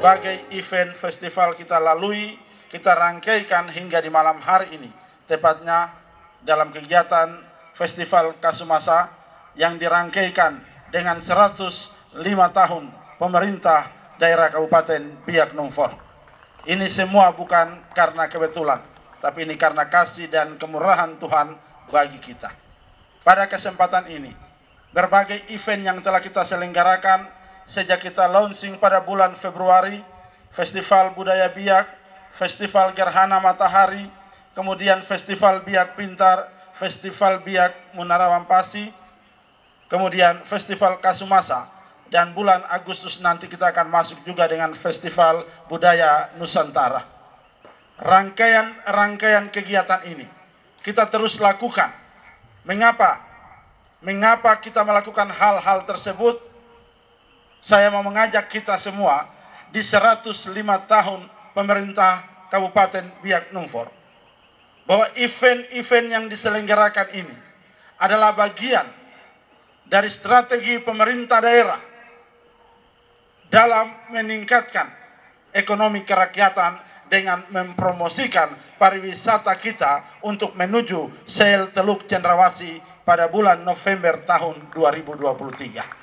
berbagai event festival kita lalui, kita rangkaikan hingga di malam hari ini, tepatnya dalam kegiatan Festival Kasumasa yang dirangkaikan dengan 105 tahun pemerintah daerah Kabupaten Biak Numfor. Ini semua bukan karena kebetulan, tapi ini karena kasih dan kemurahan Tuhan bagi kita. Pada kesempatan ini, berbagai event yang telah kita selenggarakan sejak kita launching pada bulan Februari, Festival Budaya Biak, Festival Gerhana Matahari, kemudian Festival Biak Pintar, Festival Biak Munara Wampasi, kemudian Festival Kasumasa, dan bulan Agustus nanti kita akan masuk juga dengan Festival Budaya Nusantara. Rangkaian kegiatan ini kita terus lakukan. Mengapa? Mengapa kita melakukan hal-hal tersebut? Saya mau mengajak kita semua di 105 tahun pemerintah Kabupaten Biak Numfor, bahwa event-event yang diselenggarakan ini adalah bagian dari strategi pemerintah daerah dalam meningkatkan ekonomi kerakyatan dengan mempromosikan pariwisata kita untuk menuju Sel Teluk Cendrawasih pada bulan November tahun 2023.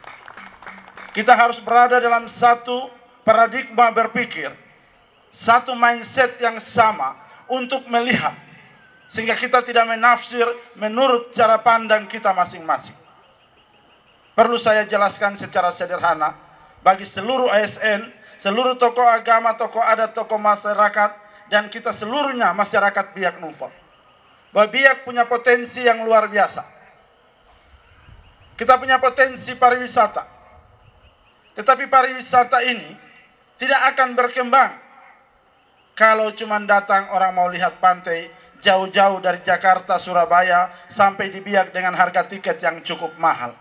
Kita harus berada dalam satu paradigma berpikir, satu mindset yang sama untuk melihat, sehingga kita tidak menafsir menurut cara pandang kita masing-masing. Perlu saya jelaskan secara sederhana bagi seluruh ASN, seluruh tokoh agama, tokoh adat, tokoh masyarakat, dan kita seluruhnya masyarakat Biak Numfor, bahwa Biak punya potensi yang luar biasa. Kita punya potensi pariwisata, tetapi pariwisata ini tidak akan berkembang kalau cuma datang orang mau lihat pantai jauh-jauh dari Jakarta, Surabaya, sampai di Biak dengan harga tiket yang cukup mahal.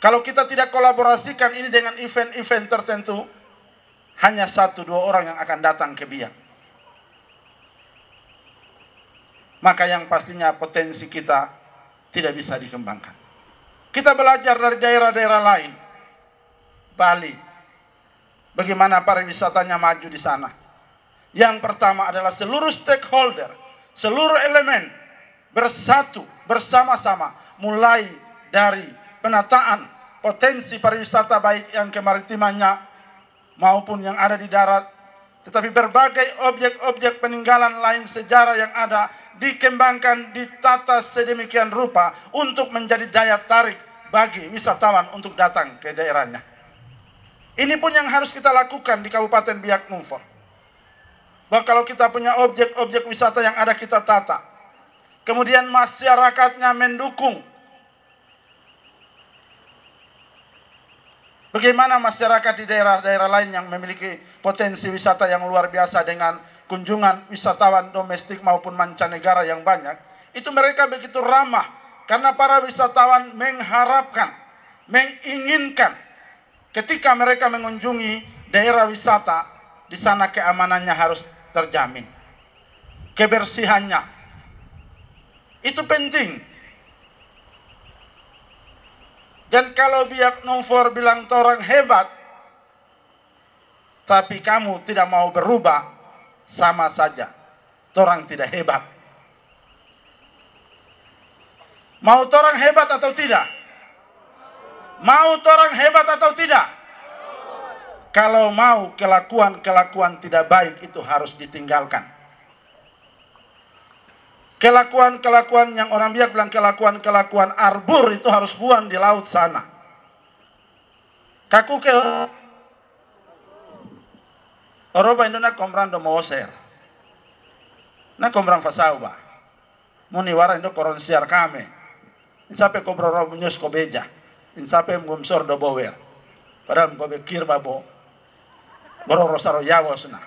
Kalau kita tidak kolaborasikan ini dengan event-event tertentu, hanya 1-2 orang yang akan datang ke Biak. Maka yang pastinya potensi kita tidak bisa dikembangkan. Kita belajar dari daerah-daerah lain. Bali, bagaimana pariwisatanya maju di sana. Yang pertama adalah seluruh stakeholder, seluruh elemen bersatu bersama-sama, mulai dari penataan potensi pariwisata baik yang kemaritimannya maupun yang ada di darat, tetapi berbagai objek-objek peninggalan lain sejarah yang ada dikembangkan, ditata sedemikian rupa untuk menjadi daya tarik bagi wisatawan untuk datang ke daerahnya. Ini pun yang harus kita lakukan di Kabupaten Biak Numfor. Bahwa kalau kita punya objek-objek wisata yang ada kita tata, kemudian masyarakatnya mendukung. Bagaimana masyarakat di daerah-daerah lain yang memiliki potensi wisata yang luar biasa dengan kunjungan wisatawan domestik maupun mancanegara yang banyak, itu mereka begitu ramah karena para wisatawan mengharapkan, menginginkan ketika mereka mengunjungi daerah wisata, di sana keamanannya harus terjamin, kebersihannya itu penting. Dan kalau Biak Numfor bilang torang hebat, tapi kamu tidak mau berubah, sama saja torang tidak hebat. Mau torang hebat atau tidak? Mau torang hebat atau tidak? Kalau mau, kelakuan-kelakuan tidak baik itu harus ditinggalkan. Kelakuan-kelakuan yang orang Biak bilang kelakuan-kelakuan arbur itu harus buang di laut sana. Kaku ke Oroba Indona kombrando moser. Na kombrang fasauba. Muni wara indo koron siar kame. Insape kobro rob nyos ko beja. Insape mgumsor do bower. Padahal mgobe kirba bo. Boro rosaro yawos na.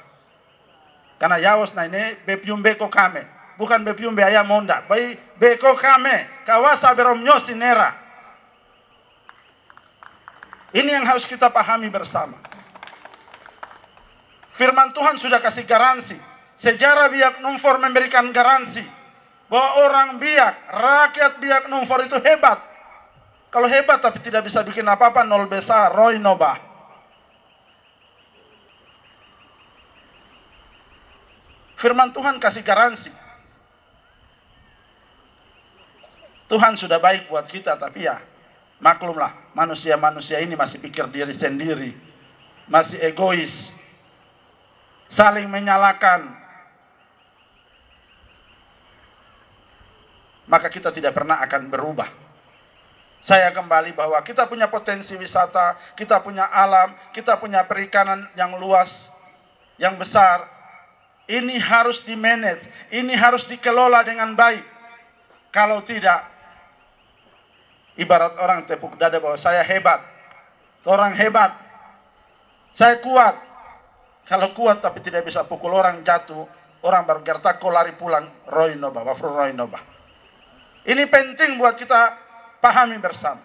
Karena yawos na ini bepiumbe ko kame. Bukan bepiumbe ayam monda. Bai beko kame. Kawasa berom nyos inera. Ini yang harus kita pahami bersama. Firman Tuhan sudah kasih garansi. Sejarah Biak Numfor memberikan garansi bahwa orang Biak, rakyat Biak Numfor itu hebat. Kalau hebat tapi tidak bisa bikin apa-apa, nol besar, roy noba. Firman Tuhan kasih garansi. Tuhan sudah baik buat kita, tapi ya maklumlah, manusia-manusia ini masih pikir diri sendiri, masih egois, saling menyalahkan. Maka kita tidak pernah akan berubah. Saya kembali bahwa kita punya potensi wisata, kita punya alam, kita punya perikanan yang luas, yang besar. Ini harus di-manage, ini harus dikelola dengan baik. Kalau tidak, ibarat orang tepuk dada bahwa saya hebat, orang hebat, saya kuat. Kalau kuat tapi tidak bisa pukul orang jatuh, orang bergertak kau lari pulang, roinoba, wafru roinoba. Ini penting buat kita pahami bersama.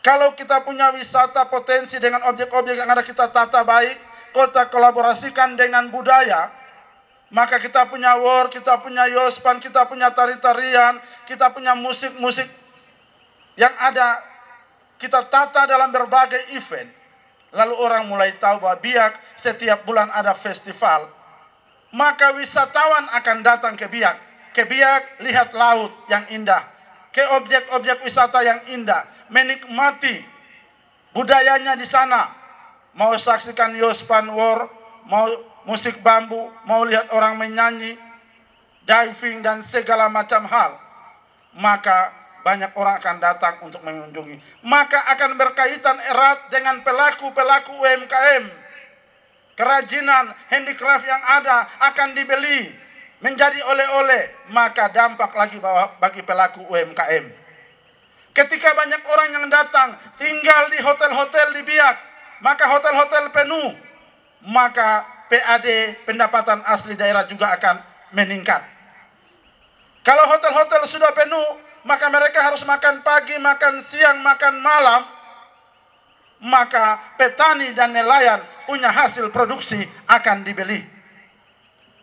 Kalau kita punya wisata potensi dengan objek-objek yang ada kita tata baik, kita kolaborasikan dengan budaya, maka kita punya war, kita punya yospan, kita punya tari-tarian, kita punya musik-musik yang ada, kita tata dalam berbagai event. Lalu orang mulai tahu bahwa Biak setiap bulan ada festival, maka wisatawan akan datang ke Biak. Ke Biak lihat laut yang indah, ke objek-objek wisata yang indah, menikmati budayanya di sana. Mau saksikan yospan war, mau musik bambu, mau lihat orang menyanyi, diving dan segala macam hal, maka banyak orang akan datang untuk mengunjungi. Maka akan berkaitan erat dengan pelaku-pelaku UMKM. Kerajinan, handicraft yang ada akan dibeli, menjadi oleh-oleh, maka dampak lagi bagi pelaku UMKM. Ketika banyak orang yang datang tinggal di hotel-hotel di Biak, maka hotel-hotel penuh, maka PAD, pendapatan asli daerah juga akan meningkat. Kalau hotel-hotel sudah penuh, maka mereka harus makan pagi, makan siang, makan malam, maka petani dan nelayan punya hasil produksi akan dibeli.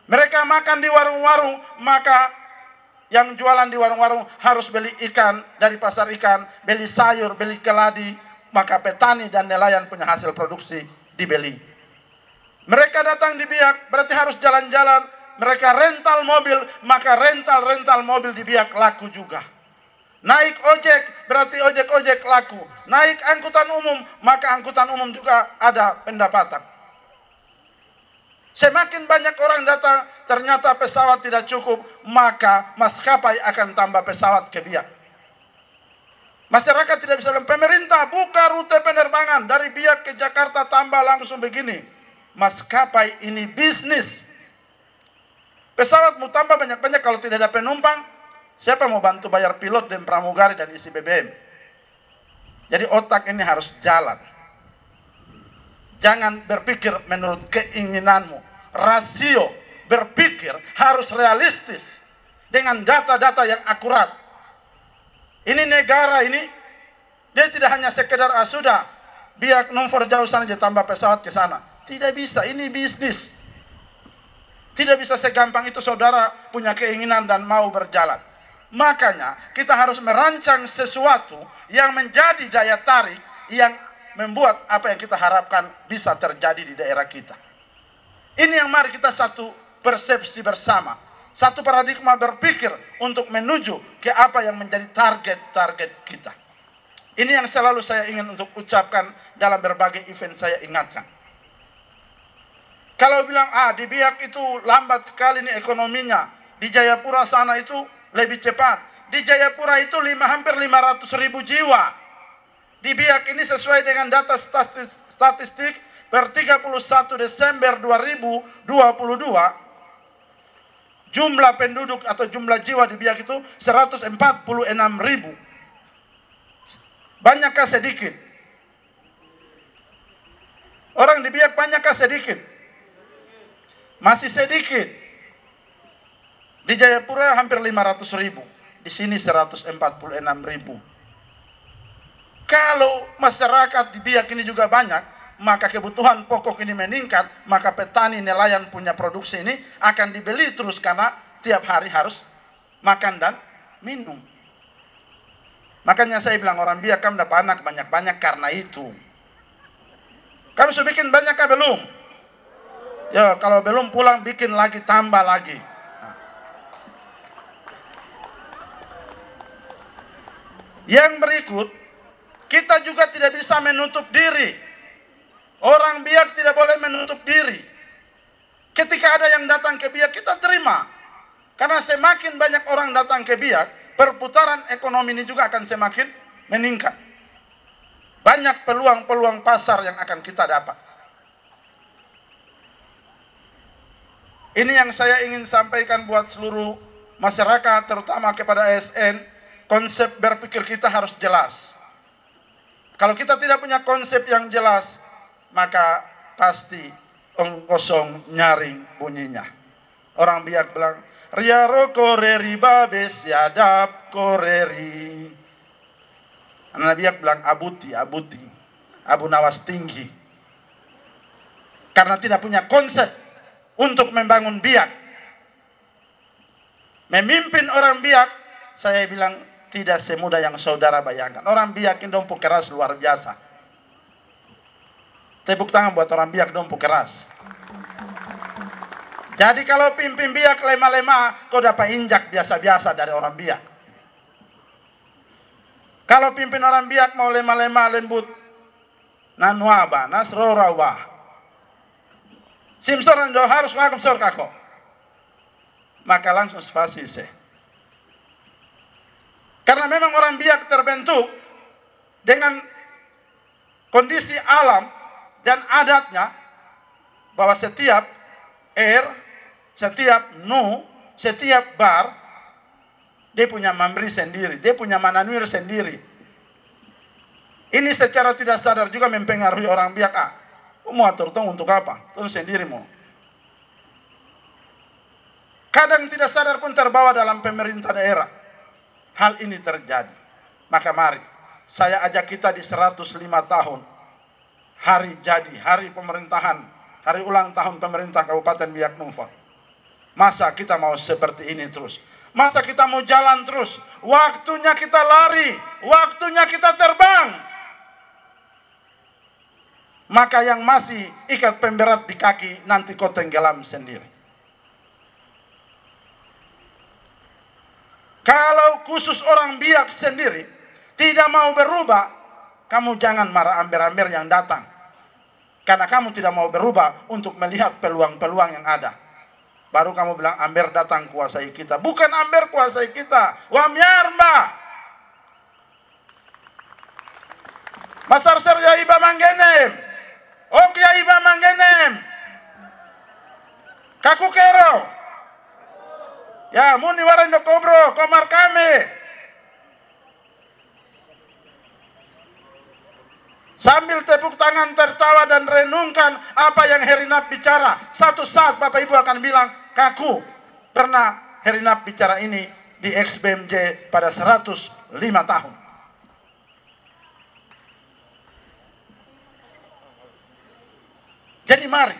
Mereka makan di warung-warung, maka yang jualan di warung-warung harus beli ikan dari pasar ikan, beli sayur, beli keladi, maka petani dan nelayan punya hasil produksi dibeli. Mereka datang di Biak berarti harus jalan-jalan, mereka rental mobil, maka rental mobil di Biak laku juga. Naik ojek berarti ojek-ojek laku, naik angkutan umum, maka angkutan umum juga ada pendapatan. Semakin banyak orang datang, ternyata pesawat tidak cukup, maka maskapai akan tambah pesawat ke Biak. Masyarakat tidak bisa bilang, pemerintah buka rute penerbangan dari Biak ke Jakarta tambah langsung begini. Maskapai ini bisnis. Pesawat mau tambah banyak-banyak, kalau tidak ada penumpang, siapa mau bantu bayar pilot dan pramugari dan isi BBM? Jadi otak ini harus jalan. Jangan berpikir menurut keinginanmu. Rasio berpikir harus realistis dengan data-data yang akurat. Ini negara ini, dia tidak hanya sekedar sudah Biak nomor jauh sana aja tambah pesawat ke sana. Tidak bisa, ini bisnis. Tidak bisa segampang itu saudara punya keinginan dan mau berjalan. Makanya kita harus merancang sesuatu yang menjadi daya tarik yang membuat apa yang kita harapkan bisa terjadi di daerah kita. Ini yang mari kita satu persepsi bersama, satu paradigma berpikir untuk menuju ke apa yang menjadi target-target kita. Ini yang selalu saya ingin untuk ucapkan dalam berbagai event saya ingatkan. Kalau bilang, di Biak itu lambat sekali nih ekonominya, di Jayapura sana itu lebih cepat. Di Jayapura itu hampir 500.000 jiwa. Di Biak ini sesuai dengan data statistik per 31 Desember 2022, jumlah penduduk atau jumlah jiwa di Biak itu 146.000. Banyakkah sedikit? Orang di Biak banyakkah sedikit? Masih sedikit. Di Jayapura hampir 500.000, di sini 146.000. Kalau masyarakat di Biak ini juga banyak, maka kebutuhan pokok ini meningkat, maka petani nelayan punya produksi ini akan dibeli terus karena tiap hari harus makan dan minum. Makanya saya bilang orang Biak kamu dapat anak banyak-banyak karena itu. Kamu sudah bikin banyak kah belum? Ya, kalau belum pulang bikin lagi, tambah lagi. Nah. Yang berikut, kita juga tidak bisa menutup diri. Orang Biak tidak boleh menutup diri. Ketika ada yang datang ke Biak, kita terima. Karena semakin banyak orang datang ke Biak, perputaran ekonomi ini juga akan semakin meningkat. Banyak peluang-peluang pasar yang akan kita dapat. Ini yang saya ingin sampaikan buat seluruh masyarakat, terutama kepada ASN, konsep berpikir kita harus jelas. Kalau kita tidak punya konsep yang jelas, maka pasti kosong nyaring bunyinya. Orang Biak bilang, riaro koreri babes yadap koreri. Anak Biak bilang abuti, abu nawas tinggi. Karena tidak punya konsep untuk membangun Biak. Memimpin orang Biak, saya bilang tidak semudah yang saudara bayangkan. Orang Biak ini dompu keras luar biasa. Tepuk tangan buat orang Biak dompu keras. Jadi kalau pimpin Biak lemah-lemah, kau dapat injak biasa-biasa dari orang Biak. Kalau pimpin orang Biak mau lemah-lemah lembut, nanuaba, nasrorawa. Simsoran do harus ngakam sor kako. Maka langsung fasise. Karena memang orang Biak terbentuk dengan kondisi alam dan adatnya bahwa setiap setiap setiap bar dia punya mamri sendiri, dia punya mananwir sendiri. Ini secara tidak sadar juga mempengaruhi orang Biak. Mau atur tong untuk apa? Tong sendiri mau. Kadang tidak sadar pun terbawa dalam pemerintah daerah. Hal ini terjadi. Maka mari, saya ajak kita di 105 tahun. Hari jadi, hari pemerintahan, hari ulang tahun pemerintah Kabupaten Biak Numfor. Masa kita mau seperti ini terus? Masa kita mau jalan terus? Waktunya kita lari, waktunya kita terbang. Maka yang masih ikat pemberat di kaki, nanti kau tenggelam sendiri. Kalau khusus orang Biak sendiri tidak mau berubah, kamu jangan marah amber-amber yang datang. Karena kamu tidak mau berubah untuk melihat peluang-peluang yang ada. Baru kamu bilang amber datang kuasai kita. Bukan amber kuasai kita. Wamiarba. Masar serja iba manggenem. Okia iba manggenem. Kaku kero. Ya muni waran do kobro komar kami. Sambil tepuk tangan tertawa dan renungkan apa yang Herinap bicara. Satu saat Bapak Ibu akan bilang, kaku pernah Herinap bicara ini di XBMJ pada 105 tahun. Jadi mari,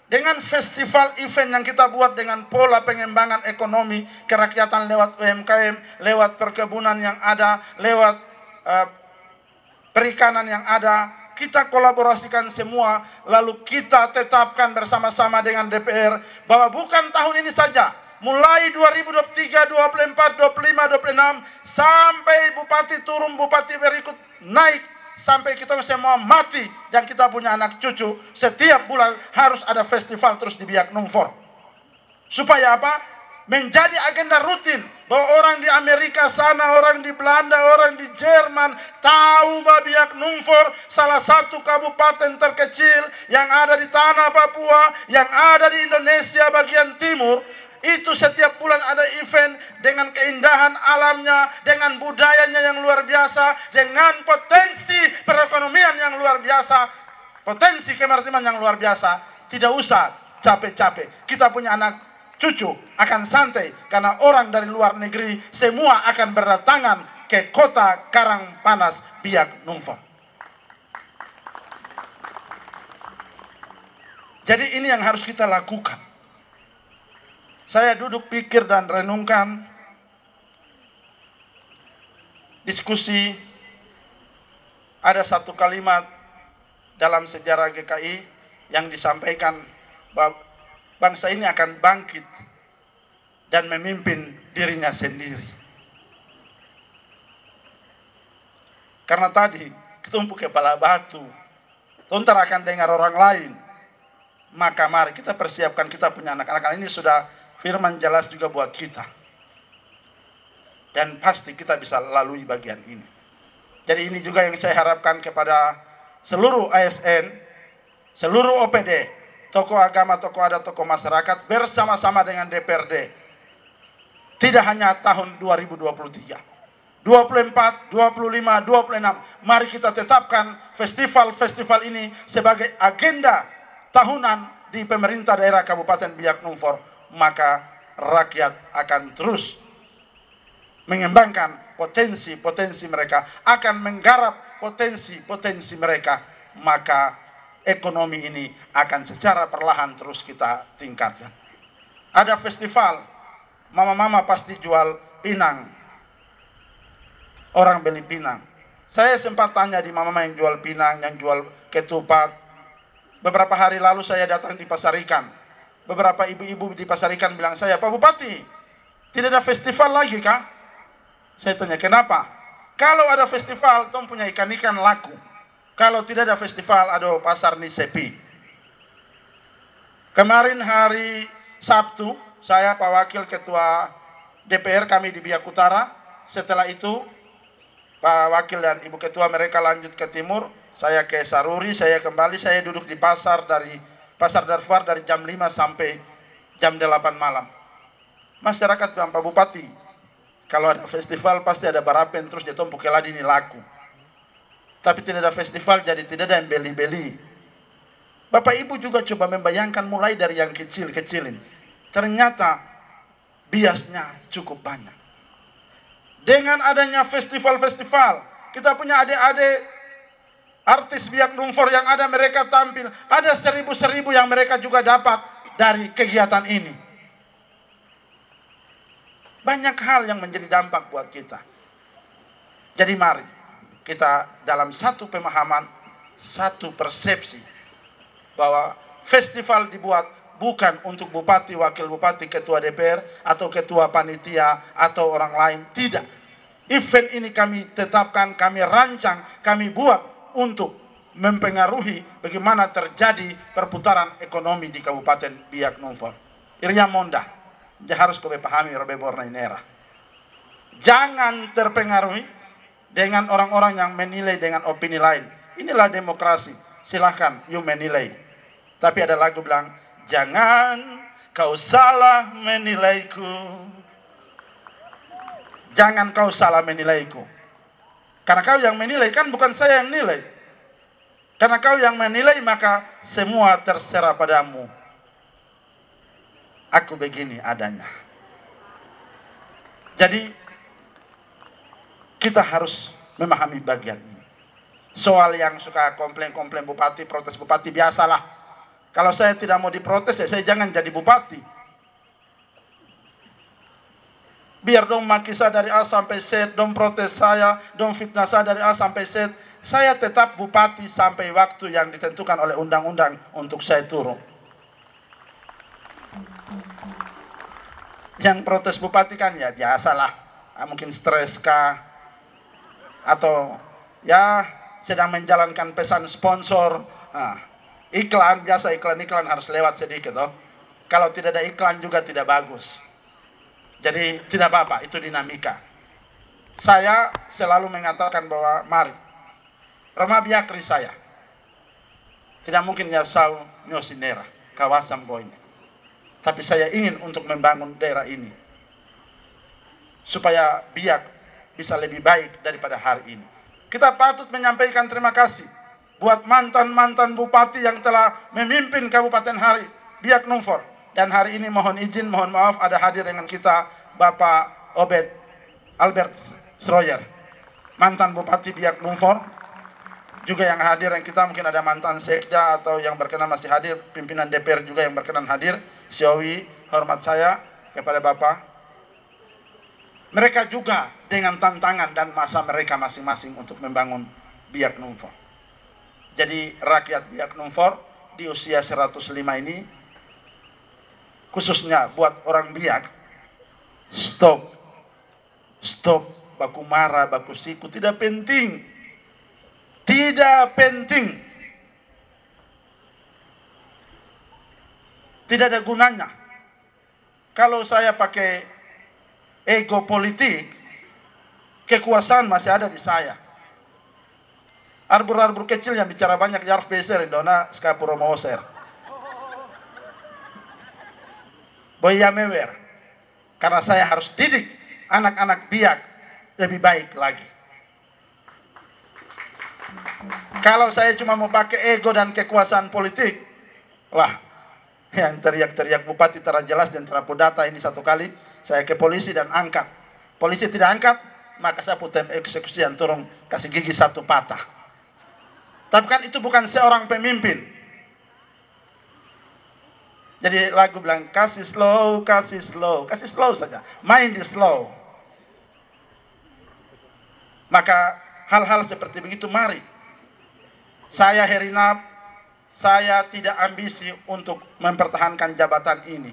dengan festival event yang kita buat dengan pola pengembangan ekonomi kerakyatan lewat UMKM, lewat perkebunan yang ada, lewat perikanan yang ada, kita kolaborasikan semua, lalu kita tetapkan bersama-sama dengan DPR bahwa bukan tahun ini saja, mulai 2023, 24, 25, 26 sampai bupati turun, bupati berikut naik, sampai kita semua mati dan kita punya anak cucu, setiap bulan harus ada festival terus di Biak Numfor. Supaya apa? Menjadi agenda rutin bahwa orang di Amerika sana, orang di Belanda, orang di Jerman tahu bahwa Biak Numfor salah satu kabupaten terkecil yang ada di tanah Papua, yang ada di Indonesia bagian timur. Itu setiap bulan ada event dengan keindahan alamnya, dengan budayanya yang luar biasa, dengan potensi perekonomian yang luar biasa, potensi kemaritiman yang luar biasa. Tidak usah capek-capek. Kita punya anak cucu akan santai karena orang dari luar negeri semua akan berdatangan ke kota Karangpanas Biak Numfor. Jadi ini yang harus kita lakukan. Saya duduk pikir dan renungkan diskusi, ada satu kalimat dalam sejarah GKI yang disampaikan bangsa ini akan bangkit dan memimpin dirinya sendiri. Karena tadi ketumpuk kepala batu, tuntar akan dengar orang lain. Maka mari kita persiapkan, kita punya anak-anak. Ini sudah firman jelas juga buat kita. Dan pasti kita bisa lalui bagian ini. Jadi ini juga yang saya harapkan kepada seluruh ASN, seluruh OPD, tokoh agama, tokoh adat, tokoh masyarakat, bersama-sama dengan DPRD. Tidak hanya tahun 2023. 24, 25, 26. Mari kita tetapkan festival-festival ini sebagai agenda tahunan di pemerintah daerah Kabupaten Biak Numfor. Maka rakyat akan terus mengembangkan potensi-potensi mereka, akan menggarap potensi-potensi mereka. Maka ekonomi ini akan secara perlahan terus kita tingkatkan. Ada festival, mama-mama pasti jual pinang. Orang beli pinang. Saya sempat tanya di mama yang jual pinang, yang jual ketupat. Beberapa hari lalu saya datang di Pasar Ikan. Beberapa ibu-ibu di Pasar Ikan bilang saya, Pak Bupati, tidak ada festival lagi kah? Saya tanya, kenapa? Kalau ada festival, tong punya ikan-ikan laku. Kalau tidak ada festival, ada pasar ini sepi. Kemarin hari Sabtu, saya Pak Wakil Ketua DPR kami di Biak Utara. Setelah itu, Pak Wakil dan Ibu Ketua mereka lanjut ke timur, saya ke Saruri, saya kembali, saya duduk di pasar Darfur dari jam 5 sampai jam 8 malam. Masyarakat bilang, Pak Bupati, kalau ada festival pasti ada barapen terus dia tumpuk keladi ini laku. Tapi tidak ada festival jadi tidak ada yang beli-beli. Bapak Ibu juga coba membayangkan mulai dari yang kecil-kecilin. Ternyata biasnya cukup banyak. Dengan adanya festival-festival, kita punya adik-adik artis Biak Numfor yang ada mereka tampil. Ada seribu-seribu yang mereka juga dapat dari kegiatan ini. Banyak hal yang menjadi dampak buat kita. Jadi mari kita dalam satu pemahaman, satu persepsi bahwa festival dibuat bukan untuk bupati, wakil bupati, ketua DPR, atau ketua panitia, atau orang lain. Tidak. Event ini kami tetapkan, kami rancang, kami buat untuk mempengaruhi bagaimana terjadi perputaran ekonomi di Kabupaten Biak Numfor. Irnya monda, harus kau pahami robe borna inera. Jangan terpengaruhi dengan orang-orang yang menilai dengan opini lain. Inilah demokrasi. Silahkan, you menilai. Tapi ada lagu bilang, jangan kau salah menilaiku. Jangan kau salah menilaiku. Karena kau yang menilai, kan bukan saya yang nilai. Karena kau yang menilai, maka semua terserah padamu. Aku begini adanya. Jadi, kita harus memahami bagian ini. Soal yang suka komplain-komplain bupati, protes bupati, biasalah. Kalau saya tidak mau diprotes, ya saya jangan jadi bupati. Biar dong maki saya dari A sampai Z, dong protes saya, dong fitnah saya dari A sampai Z. Saya tetap bupati sampai waktu yang ditentukan oleh undang-undang untuk saya turun. Yang protes bupati kan ya biasalah. Mungkin stres kah, atau ya sedang menjalankan pesan sponsor. Iklan, biasa iklan harus lewat sedikit toh. Kalau tidak ada iklan juga tidak bagus. Jadi tidak apa-apa, itu dinamika. Saya selalu mengatakan bahwa mari Roma Biakri saya tidak mungkin ya sau nyosinera kawasan ini. Tapi saya ingin untuk membangun daerah ini supaya Biak bisa lebih baik daripada hari ini. Kita patut menyampaikan terima kasih buat mantan-mantan bupati yang telah memimpin Kabupaten Biak Numfor. Dan hari ini mohon izin, mohon maaf ada hadir dengan kita Bapak Obed Albert Sroyer, mantan Bupati Biak Numfor. Juga yang hadir yang kita mungkin ada mantan sekda atau yang berkenan masih hadir, pimpinan DPR juga yang berkenan hadir. Siowi, hormat saya kepada Bapak. Mereka juga dengan tantangan dan masa mereka masing-masing untuk membangun Biak Numfor. Jadi rakyat Biak Numfor di usia 105 ini khususnya buat orang Biak, stop baku marah, baku siku, tidak penting, tidak ada gunanya. Kalau saya pakai ego politik, kekuasaan masih ada di saya. Arbur-arbur kecil yang bicara banyak jarf beser indona skapuro moser. Boya mewer. Karena saya harus didik anak-anak Biak lebih baik lagi. Kalau saya cuma mau pakai ego dan kekuasaan politik, wah, yang teriak-teriak bupati tera jelas dan tera data ini satu kali saya ke polisi dan angkat. Polisi tidak angkat, maka saya putem eksekusi yang turun kasih gigi satu patah. Tapi kan itu bukan seorang pemimpin. Jadi lagu bilang kasih slow saja. Main di slow. Maka hal-hal seperti begitu mari. Saya Herinap, saya tidak ambisi untuk mempertahankan jabatan ini.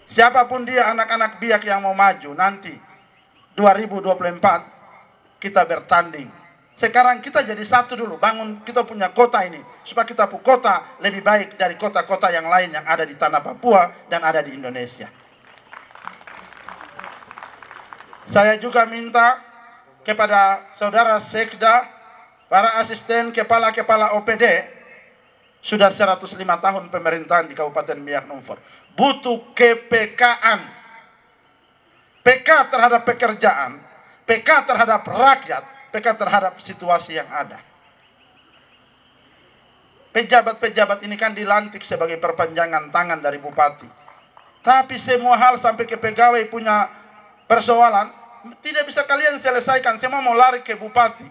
Siapapun dia anak-anak Biak yang mau maju nanti 2024 kita bertanding. Sekarang kita jadi satu dulu, bangun kita punya kota ini supaya kita punya kota lebih baik dari kota-kota yang lain yang ada di tanah Papua dan ada di Indonesia. Saya juga minta kepada saudara Sekda, para asisten kepala-kepala OPD, sudah 105 tahun pemerintahan di Kabupaten Biak Numfor. Butuh kepekaan. PK terhadap pekerjaan, PK terhadap rakyat, PK terhadap situasi yang ada. Pejabat-pejabat ini kan dilantik sebagai perpanjangan tangan dari bupati. Tapi semua hal sampai ke pegawai punya persoalan, tidak bisa kalian selesaikan. Semua mau lari ke bupati.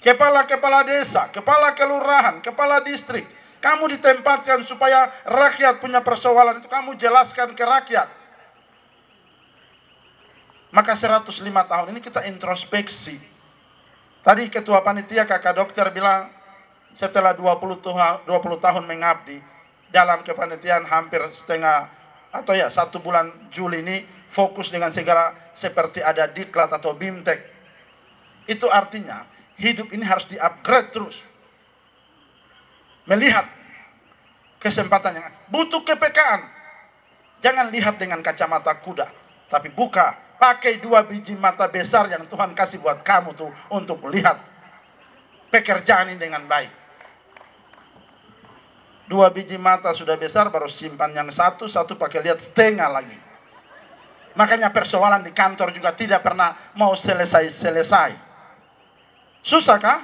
Kepala-kepala desa, kepala kelurahan, kepala distrik. Kamu ditempatkan supaya rakyat punya persoalan itu kamu jelaskan ke rakyat. Maka 105 tahun ini kita introspeksi. Tadi ketua panitia kakak dokter bilang setelah 20 tahun mengabdi dalam kepanitiaan hampir setengah atau ya 1 bulan Juli ini fokus dengan segala seperti ada diklat atau bimtek. Itu artinya hidup ini harus di-upgrade terus. Melihat kesempatan yang butuh kepekaan. Jangan lihat dengan kacamata kuda, tapi buka. Pakai 2 biji mata besar yang Tuhan kasih buat kamu tuh untuk lihat pekerjaan ini dengan baik. 2 biji mata sudah besar baru simpan yang satu pakai lihat setengah lagi. Makanya persoalan di kantor juga tidak pernah mau selesai. Susah kah?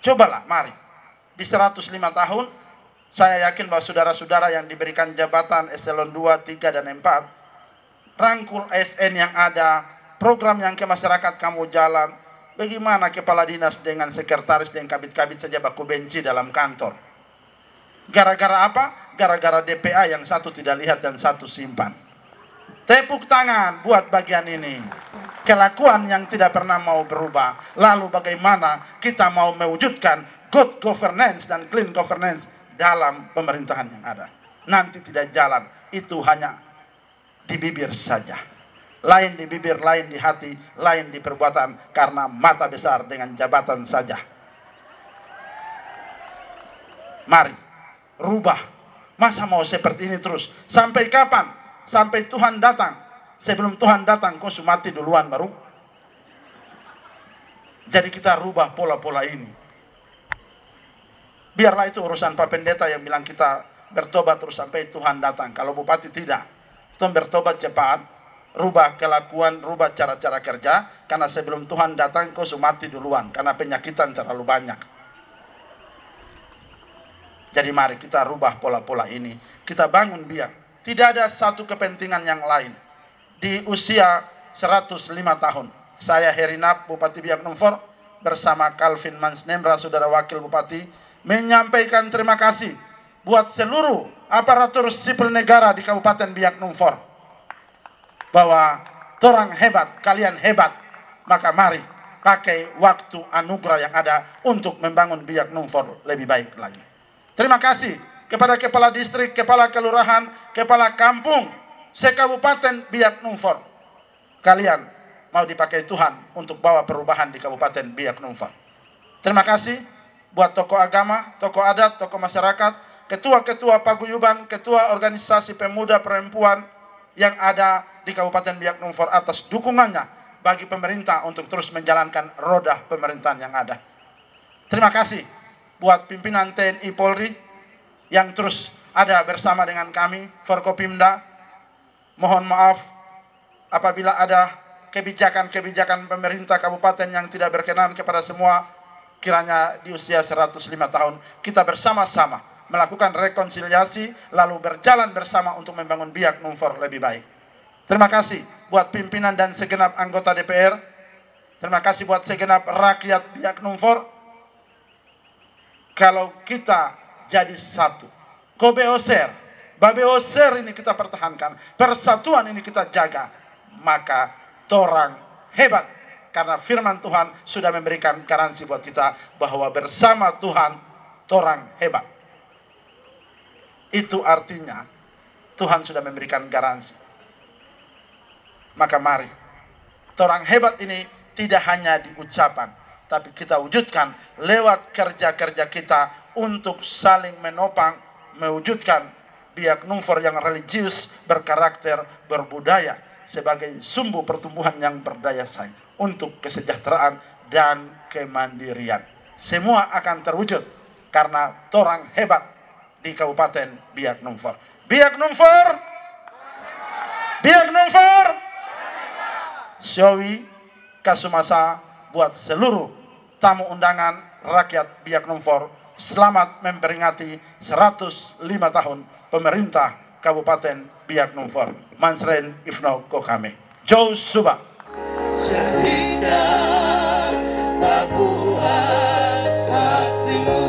Cobalah, mari. Di 105 tahun, saya yakin bahwa saudara-saudara yang diberikan jabatan eselon 2, 3, dan 4, rangkul ASN yang ada, program yang ke masyarakat kamu jalan. Bagaimana kepala dinas dengan sekretaris dan kabit-kabit saja baku benci dalam kantor. Gara-gara apa? Gara-gara DPA yang satu tidak lihat dan satu simpan. Tepuk tangan buat bagian ini. Kelakuan yang tidak pernah mau berubah. Lalu bagaimana kita mau mewujudkan good governance dan clean governance dalam pemerintahan yang ada. Nanti tidak jalan. Itu hanya di bibir saja. Lain di bibir, lain di hati, lain di perbuatan, karena mata besar dengan jabatan saja. Mari rubah. Masa mau seperti ini terus? Sampai kapan? Sampai Tuhan datang. Sebelum Tuhan datang kau mati duluan baru. Jadi kita rubah pola-pola ini. Biarlah itu urusan Pak Pendeta yang bilang kita bertobat terus sampai Tuhan datang. Kalau bupati tidak, Tuhan bertobat cepat, rubah kelakuan, rubah cara-cara kerja, karena sebelum Tuhan datang kau mati duluan, karena penyakitan terlalu banyak. Jadi mari kita rubah pola-pola ini, kita bangun Biak. Tidak ada satu kepentingan yang lain. Di usia 105 tahun, saya Herinap, Bupati Biak Numfor, bersama Calvin Mansnemra, Saudara Wakil Bupati, menyampaikan terima kasih buat seluruh aparatur sipil negara di Kabupaten Biak Numfor. Bahwa orang hebat, kalian hebat, maka mari pakai waktu anugerah yang ada untuk membangun Biak Numfor lebih baik lagi. Terima kasih kepada kepala distrik, kepala kelurahan, kepala kampung, se-Kabupaten Biak Numfor. Kalian mau dipakai Tuhan untuk bawa perubahan di Kabupaten Biak Numfor. Terima kasih buat tokoh agama, tokoh adat, tokoh masyarakat, ketua-ketua paguyuban, ketua organisasi pemuda perempuan yang ada di Kabupaten Biak Numfor atas dukungannya bagi pemerintah untuk terus menjalankan roda pemerintahan yang ada. Terima kasih buat pimpinan TNI Polri yang terus ada bersama dengan kami, Forkopimda. Mohon maaf apabila ada kebijakan-kebijakan pemerintah kabupaten yang tidak berkenan kepada semua. Kiranya di usia 105 tahun kita bersama-sama melakukan rekonsiliasi lalu berjalan bersama untuk membangun Biak Numfor lebih baik. Terima kasih buat pimpinan dan segenap anggota DPR. Terima kasih buat segenap rakyat Biak Numfor. Kalau kita jadi satu, Kobeoser, Babeoser ini kita pertahankan, persatuan ini kita jaga, maka torang hebat. Karena firman Tuhan sudah memberikan garansi buat kita bahwa bersama Tuhan, torang hebat. Itu artinya Tuhan sudah memberikan garansi. Maka mari, torang hebat ini tidak hanya di ucapan, tapi kita wujudkan lewat kerja-kerja kita untuk saling menopang, mewujudkan Biak Numfor yang religius, berkarakter, berbudaya sebagai sumbu pertumbuhan yang berdaya saing untuk kesejahteraan dan kemandirian. Semua akan terwujud karena torang hebat di Kabupaten Biak Numfor. Biak Numfor, Biak Numfor, Syawi Kasumasa buat seluruh tamu undangan rakyat Biak Numfor. Selamat memperingati 105 tahun pemerintah Kabupaten Biak Numfor. Mansren Ifno Kokame. Joe Suba. Jadikan Papua saksimu.